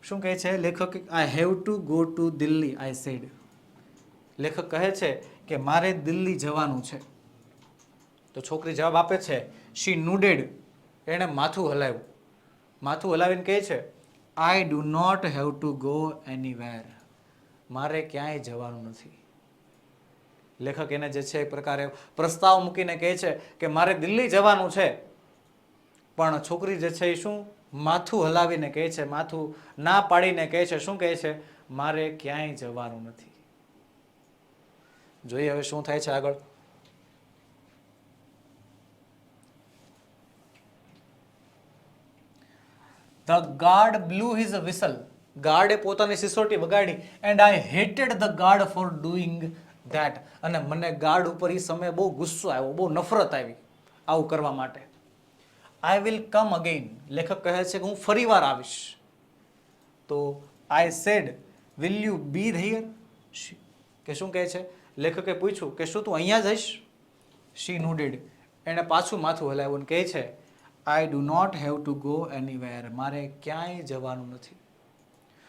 શું કહે છે લેખક? I have to go to Delhi, I said. લેખક કહે છે કે મારે દિલ્હી જવાનું છે. તો છોકરી જવાબ આપે છે, શી નૂડેડ, એણે માથું હલાવ્યું. માથું હલાવીને કહે છે, I do not have to go anywhere, મારે ક્યાંય જવાનું નથી. લેખક એને જે છે એક પ્રકારે પ્રસ્તાવ મૂકીને કહે છે કે મારે દિલ્હી જવાનું છે, પણ છોકરી જે છે એ શું માથું હલાવીને કહે છે, માથું ના પાડીને કહે છે. શું કહે છે? મારે ક્યાંય જવાનું નથી. જોઈએ હવે શું થાય છે આગળ. The guard blew his whistle, ગાર્ડે પોતાની સિસોટી વગાડી. And I hated the guard for doing that, અને મને ગાર્ડ ઉપર એ સમયે બહુ ગુસ્સો આવ્યો, બહુ નફરત આવી આવું કરવા માટે. આઈ વિલ કમ અગેઇન, લેખક કહે છે કે હું ફરી વાર આવીશ. તો I said will you be here, કે શું કહે છે? લેખકે પૂછ્યું કે શું તું અહીંયા જઈશ? શી નૂડેડ, એણે પાછું માથું હલાવ્યું અને કહે છે, I do not have to go anywhere, મારે ક્યાંય જવાનું નથી.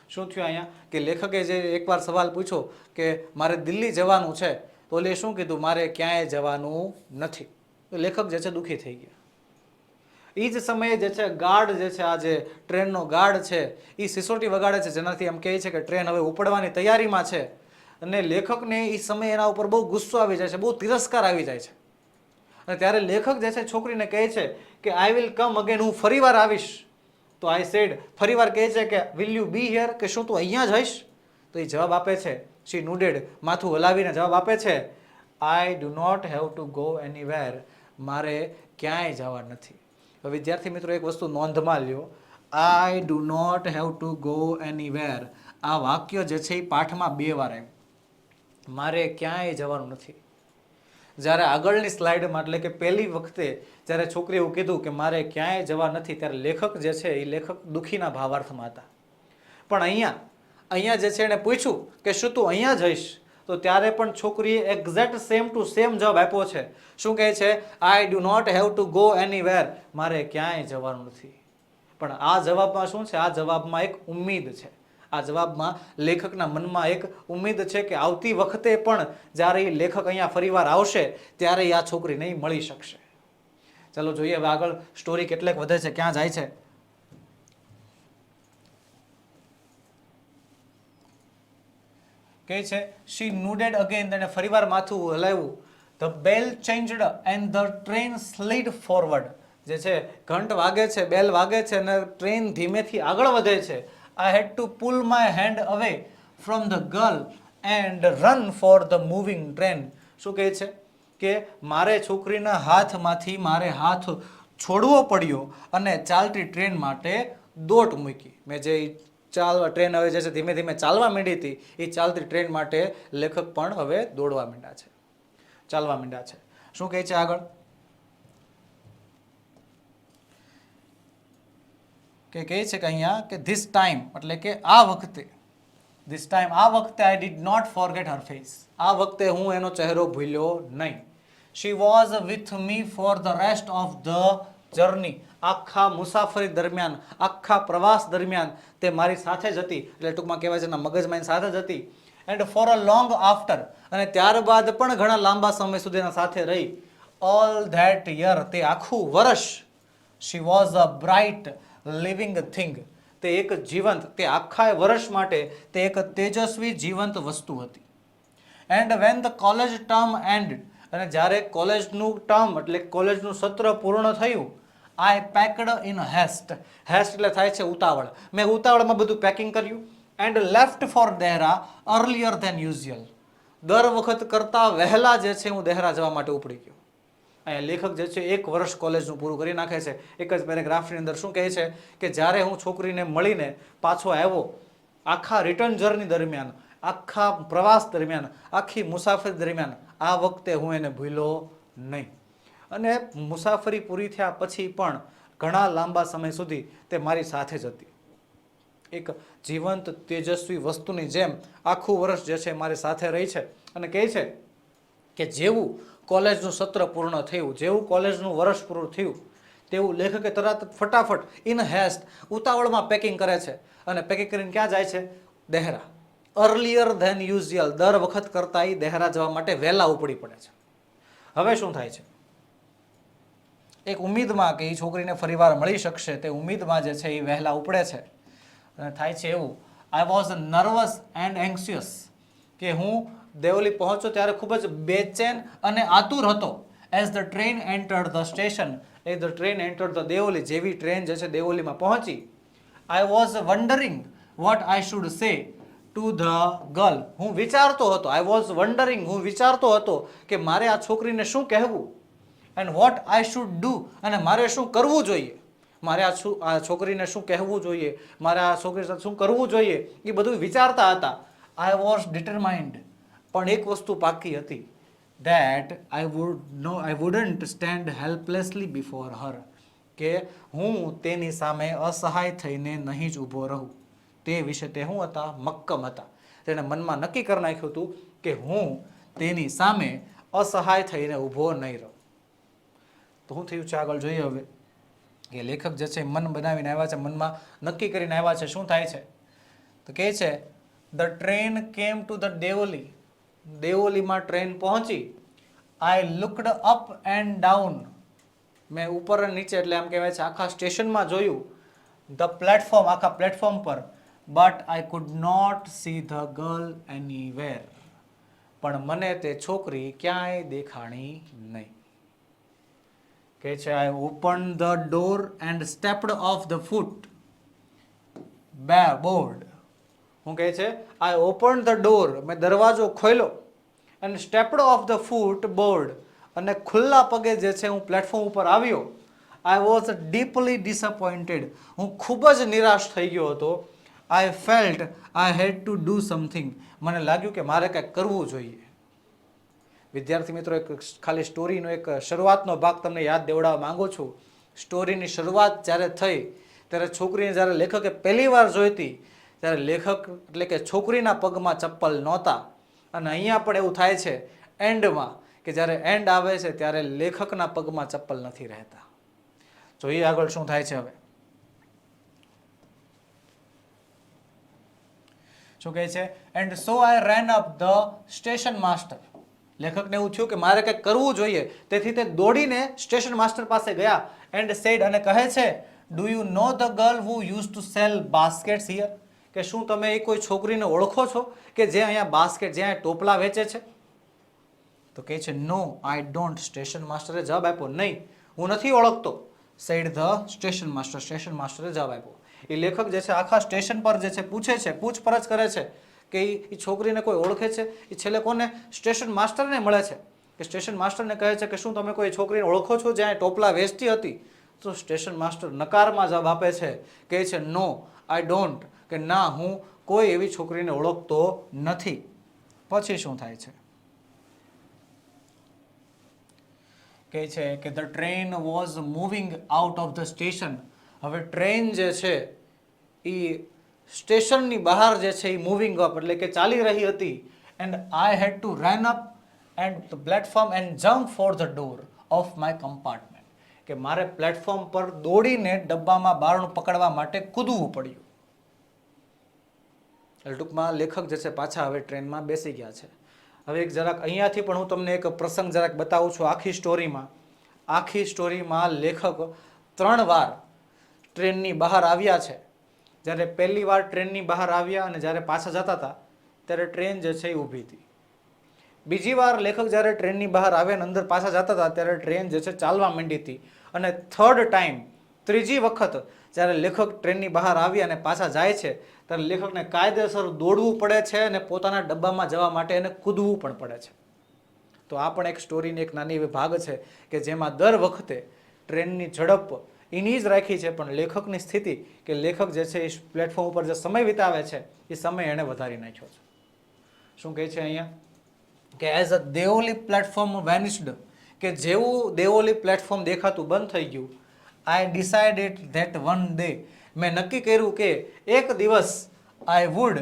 શું થયું અહીંયા? કે લેખકે જે એકવાર સવાલ પૂછ્યો કે મારે દિલ્હી જવાનું છે, તો ઓલે શું કીધું? મારે ક્યાંય જવાનું નથી. તો લેખક જે છે દુઃખી થઈ ગયા. એ જ સમયે જે છે ગાર્ડ જે છે, આ જે ટ્રેનનો ગાર્ડ છે એ સિસોટી વગાડે છે, જેનાથી એમ કહે છે કે ટ્રેન હવે ઉપડવાની તૈયારીમાં છે. અને લેખકને એ સમયે એના ઉપર બહુ ગુસ્સો આવી જાય છે, બહુ તિરસ્કાર આવી જાય છે. અને ત્યારે લેખક જે છે છોકરીને કહે છે કે આઈ વિલ કમ અગેન, હું ફરીવાર આવીશ. તો આઈ સેડ, ફરીવાર કહે છે કે વિલ યુ બી હિયર, કે શું તું અહીંયા જઈશ? તો એ જવાબ આપે છે, શી નૂડેડ, માથું હલાવીને જવાબ આપે છે, I do not have to go anywhere, મારે ક્યાંય જવા નથી. હવે વિદ્યાર્થી મિત્રો એક વસ્તુ નોંધમાં લ્યો, I do not have to go anywhere, આ વાક્ય જે છે એ પાઠમાં 2 વાર આવ્યું. મારે ક્યાંય જવાનું નથી. જ્યારે આગળની સ્લાઇડમાં એટલે કે પહેલી વખતે જ્યારે છોકરીએ એવું કીધું કે મારે ક્યાંય જવા નથી, ત્યારે લેખક જે છે એ લેખક દુઃખીના ભાવાર્થમાં હતા. પણ અહીંયા જે છે એને પૂછ્યું કે શું તું અહીંયા જઈશ? તો ત્યારે પણ છોકરીએ એક્ઝેક્ટ સેમ ટુ સેમ જવાબ આપ્યો છે. શું કહે છે? I do not have to go anywhere, મારે ક્યાંય જવાનું નથી. પણ આ જવાબમાં શું છે? આ જવાબમાં એક ઉમ્મીદ છે. આ જવાબમાં લેખકના મનમાં એક ઉમ્મીદ છે કે આવતી વખતે પણ જ્યારે એ લેખક અહીંયા ફરીવાર આવશે ત્યારે આ છોકરી નહીં મળી શકશે. ચાલો જોઈએ હવે આગળ સ્ટોરી કેટલેક વધે છે, ક્યાં જાય છે. કહે છે she nodded again, તેને ફરીવાર માથું હલાવ્યું. The bell changed and the train slid forward. જે છે ઘંટ વાગે છે, બેલ વાગે છે અને ટ્રેન ધીમેથી આગળ વધે છે. I had to pull my hand away from the girl and run for the moving train. શું કહે છે કે મારે છોકરીના હાથમાંથી મારે હાથ છોડવો પડ્યો અને ચાલતી ટ્રેન માટે દોટ મૂકી. મેં જે ટ્રેન હવે જે છે ધીમે ધીમે ચાલવા માંડી હતી એ ચાલતી ટ્રેન માટે લેખક પણ હવે દોડવા માંડ્યા છે, ચાલવા માંડ્યા છે. શું કહે છે આગળ કે કહે છે કે અહીંયા કે ધીસ ટાઈમ એટલે કે આ વખતે, ધીસ ટાઈમ આ વખતે I did not forget her face, આ વખતે હું એનો ચહેરો ભૂલ્યો નહીં. She was with me for the rest of the journey, આખા મુસાફરી દરમિયાન, આખા પ્રવાસ દરમિયાન તે મારી સાથે જ હતી. એટલે ટૂંકમાં કહેવાય છે એના મગજમાં એની સાથે જ હતી. And for a long after, અને ત્યારબાદ પણ ઘણા લાંબા સમય સુધી એના સાથે રહી. ઓલ ધેટ યર, તે આખું વર્ષ. She was a bright living thing, તે એક જીવંત, તે આખા વર્ષ માટે તે એક તેજસ્વી જીવંત વસ્તુ હતી. And when the college term end, અને જ્યારે કોલેજનું ટર્મ એટલે કોલેજનું સત્ર પૂર્ણ થયું, I packed in haste, haste એટલે થાય છે ઉતાવળ, મેં ઉતાવળમાં બધું પેકિંગ કર્યું. And left for Dehra earlier than usual, દર વખત કરતાં વહેલા જે છે હું દેહરા જવા માટે ઉપડી ગયો. અહીંયા લેખક જે છે એક વર્ષ કોલેજનું પૂરું કરી નાખે છે. એક જ પેરેગ્રાફની અંદર શું કહે છે કે જ્યારે હું છોકરીને મળીને પાછો આવ્યો, આખા રિટર્ન જર્ની દરમિયાન, આખા પ્રવાસ દરમિયાન, આખી મુસાફરી દરમિયાન આ વખતે હું એને ભૂલ્યો નહીં. અને મુસાફરી પૂરી થયા પછી પણ ઘણા લાંબા સમય સુધી તે મારી સાથે જ હતી. એક જીવંત તેજસ્વી વસ્તુની જેમ આખું વર્ષ જે છે મારી સાથે રહી છે. અને કહે છે કે જેવું કોલેજનું સત્ર પૂર્ણ થયું, જેવું કોલેજનું વર્ષ પૂરું થયું, તેવું લેખકે તરત ફટાફટ ઇન હેસ્ટ ઉતાવળમાં પેકિંગ કરે છે. અને પેકિંગ કરીને ક્યાં જાય છે? દેહરા. અર્લિયર ધેન યુઝ્યુઅલ, દર વખત કરતાં એ દેહરા જવા માટે વહેલા ઉપડી પડે છે. હવે શું થાય છે? એક ઉમ્મીદમાં કે એ છોકરીને ફરીવાર મળી શકશે તે ઉમ્મીદમાં જે છે એ વહેલા ઉપડે છે. અને થાય છે એવું, આઈ વોઝ નર્વસ એન્ડ એન્ક્સિયસ, કે હું દેવલી પહોંચ્યો ત્યારે ખૂબ જ બેચેન અને આતુર હતો. As the train entered the station, A the train entered the Deoli, જેવી ટ્રેન જે છે દેવલીમાં પહોંચી. I was wondering what I should સે ટુ ધ ગર્લ, હું વિચારતો હતો, આઈ વોઝ વન્ડરિંગ, હું વિચારતો હતો કે મારે આ છોકરીને શું કહેવું. And what I should do, અને મારે શું કરવું જોઈએ, મારે આ છોકરીને શું કહેવું જોઈએ, મારે આ છોકરી સાથે શું કરવું જોઈએ, એ બધું વિચારતા હતા. આઈ વોઝ ડિટરમાઇન્ડ, પણ એક વસ્તુ પાકી હતી, that I wouldn't stand helplessly before her, કે હું તેની સામે અસહાય થઈને નહીં જ ઊભો રહું. તે વિશે તે શું હતા? મક્કમ હતા. તેણે મનમાં નક્કી કરી નાખ્યું હતું કે હું તેની સામે અસહાય થઈને ઊભો નહીં રહું. તો શું થયું છે આગળ જોઈએ હવે. કે લેખક જે છે મન બનાવીને આવ્યા છે, મનમાં નક્કી કરીને આવ્યા છે. શું થાય છે? તો કહે છે the train came to the Deoli, દેવલીમાં ટ્રેન પહોંચી. I looked up and down, મેં ઉપર અને નીચે એટલે આમ કહેવાય છે આખા સ્ટેશનમાં જોયું. ધ પ્લેટફોર્મ, આખા પ્લેટફોર્મ પર. But I could not see the girl anywhere, પણ મને તે છોકરી ક્યાંય દેખાણી નહીં. કહે છે I open the door and stepped off the footboard. હું કહે છે આઈ ઓપન ધ ડોર, મેં દરવાજો ખોલ્યો. And stepped off the foot board, અને ખુલ્લા પગે જે છે હું પ્લેટફોર્મ ઉપર આવ્યો. આઈ વોઝ ડીપલી ડિસઅપોઇન્ટેડ, હું ખૂબ જ નિરાશ થઈ ગયો હતો. I felt I had to do something, મને લાગ્યું કે મારે કંઈક કરવું જોઈએ. વિદ્યાર્થી મિત્રો, એક ખાલી સ્ટોરીનો એક શરૂઆતનો ભાગ તમને યાદ દેવડાવવા માંગુ છું. સ્ટોરીની શરૂઆત જ્યારે થઈ ત્યારે છોકરીને જ્યારે લેખકે પહેલી વાર જોઈતી ત્યારે લેખક એટલે કે છોકરીના પગમાં ચપ્પલ નહોતા. અને અહીંયા પણ એવું થાય છે એન્ડમાં, કે જ્યારે એન્ડ આવે છે ત્યારે લેખકના પગમાં ચપ્પલ નથી રહેતા. જોઈએ આગળ શું થાય છે હવે. શું કહે છે? And so I ran up the station master. લેખકને એવું થયું કે મારે કંઈક કરવું જોઈએ, તેથી તે દોડીને સ્ટેશન માસ્ટર પાસે ગયા. એન્ડ સેડ, અને કહે છે, do you know the girl who use to sell baskets here? કે શું તમે એ કોઈ છોકરીને ઓળખો છો કે જે અહીંયા બાસ્કેટ, જે અહીંયા ટોપલા વેચે છે? તો કહે છે નો આઈ ડોન્ટ. સ્ટેશન માસ્ટરે જવાબ આપ્યો, નહીં, હું નથી ઓળખતો. Said the station master. Station માસ્ટરે જવાબ આપ્યો. એ લેખક જે છે આખા સ્ટેશન પર જે છે પૂછે છે, પૂછપરછ કરે છે કે એ છોકરીને કોઈ ઓળખે છે. એ છેલ્લે કોને? સ્ટેશન માસ્ટરને મળે છે. કે સ્ટેશન માસ્ટરને કહે છે કે શું તમે કોઈ છોકરીને ઓળખો છો જ્યાં ટોપલા વેચતી હતી? તો સ્ટેશન માસ્ટર નકારમાં જવાબ આપે છે, કહે છે નો આઈ ડોન્ટ. કે ના, હું કોઈ એવી છોકરીને ઓળખતો નથી. પછી શું થાય છે? કહે છે કે the train was moving out of the station. હવે ટ્રેન જે છે એ સ્ટેશનની બહાર જે છે એ મૂવિંગ અપ એટલે કે ચાલી રહી હતી. And I had to run up and the platform and jump for the door of my compartment. કે મારે પ્લેટફોર્મ પર દોડીને ડબ્બામાં બારણું પકડવા માટે કૂદવું પડ્યું. એટલે ટૂંકમાં લેખક જે છે પાછા હવે ટ્રેનમાં બેસી ગયા છે. હવે એક જરાક અહીંયાથી પણ હું તમને એક પ્રસંગ જરાક બતાવું છું. આખી સ્ટોરીમાં લેખક 3 વાર ટ્રેનની બહાર આવ્યા છે. જ્યારે પહેલી વાર ટ્રેનની બહાર આવ્યા અને જ્યારે પાછા જતા હતા ત્યારે ટ્રેન જે છે એ ઊભી હતી. બીજી વાર લેખક જ્યારે ટ્રેનની બહાર આવ્યા અને અંદર પાછા જતા હતા ત્યારે ટ્રેન જે છે ચાલવા માંડી હતી. અને થર્ડ ટાઈમ, ત્રીજી વખત જ્યારે લેખક ટ્રેનની બહાર આવ્યા અને પાછા જાય છે ત્યારે લેખકને કાયદેસર દોડવું પડે છે અને પોતાના ડબ્બામાં જવા માટે એને કૂદવું પણ પડે છે. તો આ પણ એક સ્ટોરીની એક નાની એવી ભાગ છે કે જેમાં દર વખતે ટ્રેનની ઝડપ એની જ રાખી છે, પણ લેખકની સ્થિતિ કે લેખક જે છે એ પ્લેટફોર્મ ઉપર જે સમય વિતાવે છે એ સમય એણે વધારી નાખ્યો છે. શું કહે છે અહીંયા? કે એઝ અ દેવોલી પ્લેટફોર્મ વેનિશ્ડ. કે જેવું દેવોલી પ્લેટફોર્મ દેખાતું બંધ થઈ ગયું. I decided that one day. મેં નક્કી કર્યું કે એક દિવસ I would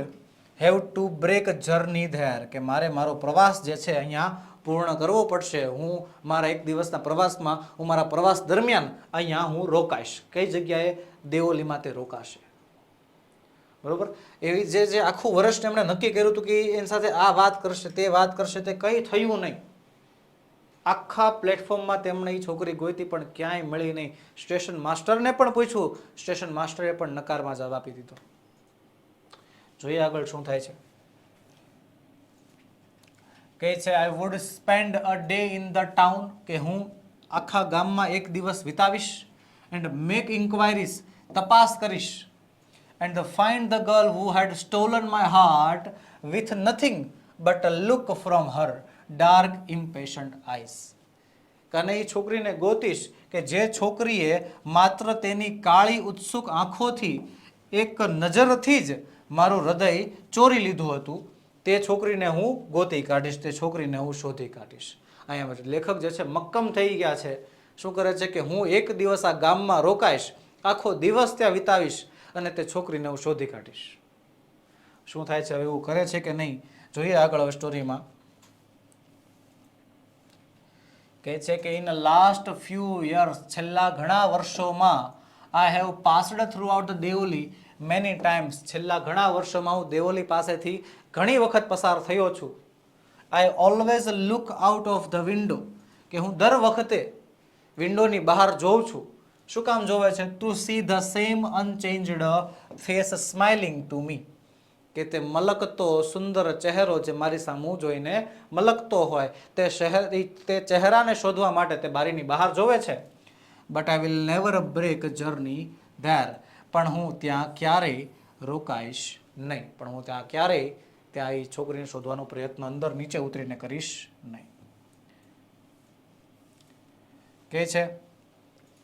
have to break journey there. કે મારે મારો પ્રવાસ જે છે અહીંયા પૂર્ણ કરવો પડશે. હું મારા એક દિવસના પ્રવાસમાં, હું મારા પ્રવાસ દરમિયાન અહીંયા હું રોકાઈશ. કઈ જગ્યાએ? દેવોલીમાં તે રોકાશે. બરોબર? એવી જે આખું વર્ષ તેમણે નક્કી કર્યું હતું કે એની સાથે આ વાત કરશે, તે વાત કરશે, તે કંઈ થયું નહીં. આખા પ્લેટફોર્મમાં તેમણે એ છોકરી ગોતી પણ ક્યાંય મળી નહીં. સ્ટેશન માસ્ટરને પણ પૂછ્યું, સ્ટેશન માસ્ટરે પણ નકારમાં જવાબ આપી દીધો. જોઈએ આગળ શું થાય છે. કહે છે I would spend a day in the town. કે હું આખા ગામમાં એક દિવસ વિતાવીશ. And make inquiries. તપાસ કરીશ. And find the girl who had stolen my heart with nothing but a look from her dark impatient eyes. અને એ છોકરીને ગોતીશ કે જે છોકરીએ માત્ર તેની કાળી ઉત્સુક આંખોથી એક નજરથી જ મારું હૃદય ચોરી લીધું હતું, તે છોકરીને હું ગોતી કાઢીશ, તે છોકરીને હું શોધી કાઢીશ. અહીંયા લેખક જે છે મક્કમ થઈ ગયા છે. શું કરે છે કે હું એક દિવસ આ ગામમાં રોકાઈશ, આખો દિવસ ત્યાં વિતાવીશ અને તે છોકરીને હું શોધી કાઢીશ. શું થાય છે હવે? એવું કરે છે કે નહીં? જોઈએ આગળ હવે સ્ટોરીમાં. કહે છે કે ઇન લાસ્ટ ફ્યુ યર્સ. છેલ્લા ઘણા વર્ષોમાં. I have passed through out the Deoli many times. છેલ્લા ઘણા વર્ષોમાં હું દેવોલી પાસેથી ઘણી વખત પસાર થયો છું. I always look out of the window. કે હું દર વખતે વિન્ડોની બહાર જોઉં છું. શું કામ જોવે છે? To see the same unchanged face smiling to me. કે તે મલકતો સુંદર ચહેરો જે મારી સામું જોઈને મલકતો હોય તે ચહેરાને શોધવા માટે તે બારીની બહાર જોવે છે. But I will never break journey there. પણ હું ત્યાં ક્યારેય રોકાઈશ નહીં. પણ હું ત્યાં ક્યારેય ત્યાં એ છોકરીને શોધવાનો પ્રયત્ન અંદર નીચે ઉતરીને કરીશ નહીં. કહે છે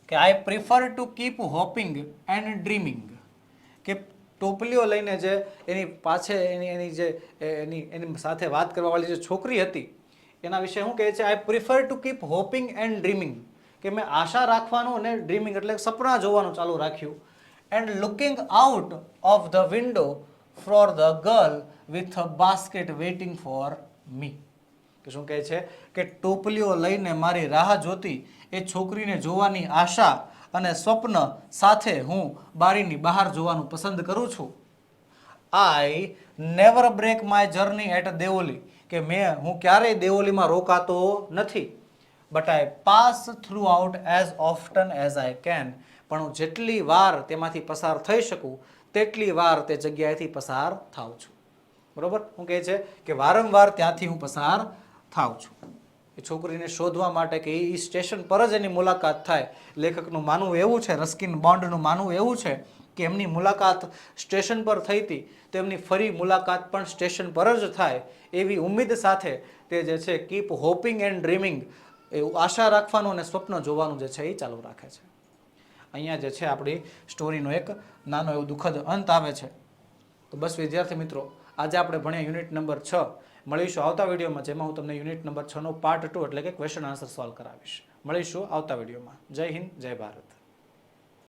કે I prefer to keep hoping and dreaming. કે ટોપલીઓ લઈને જે એની પાછે એની સાથે વાત કરવાવાળી જે છોકરી હતી એના વિશે શું કહે છે? I prefer to keep hoping and dreaming. કે મેં આશા રાખવાનું અને ડ્રીમિંગ એટલે સપના જોવાનું ચાલુ રાખ્યું. And looking out of the window for the girl with a basket waiting for me. કે શું કહે છે કે ટોપલીઓ લઈને મારી રાહ જોતી એ છોકરીને જોવાની આશા અને સ્વપ્ન સાથે હું બારીની બહાર જોવાનું પસંદ કરું છું. I never break my journey at Deoli, કે હું ક્યારેય દેવોલીમાં રોકાતો નથી. But I pass through out as often as I can, પણ હું જેટલી વાર તેમાંથી પસાર થઈ શકું તેટલી વાર તે જગ્યાએથી પસાર થાઉં છું. બરોબર, હું કહે છે કે વારંવાર ત્યાંથી હું પસાર થાઉં છું. એ છોકરીને શોધવા માટે કે એ સ્ટેશન પર જ એની મુલાકાત થાય. લેખકનું માનવું એવું છે, રસ્કિન બોન્ડનું માનવું એવું છે કે એમની મુલાકાત સ્ટેશન પર થઈ હતી, તો એમની ફરી મુલાકાત પણ સ્ટેશન પર જ થાય એવી ઉમ્મીદ સાથે તે જે છે કીપ હોપિંગ એન્ડ ડ્રીમિંગ, એવું આશા રાખવાનું અને સ્વપ્ન જોવાનું જે છે એ ચાલુ રાખે છે. અહીંયા જે છે આપણી સ્ટોરીનો એક નાનો એવો દુઃખદ અંત આવે છે. તો બસ વિદ્યાર્થી મિત્રો, આજે આપણે ભણ્યા યુનિટ નંબર 6. મળીશું આવતા વિડીયોમાં, જેમાં હું તમને યુનિટ નંબર 6 નો પાર્ટ 2 એટલે કે ક્વેશ્ચન આન્સર સોલ્વ કરાવીશ. મળીશું આવતા વિડીયોમાં. જય હિન્દ, જય ભારત.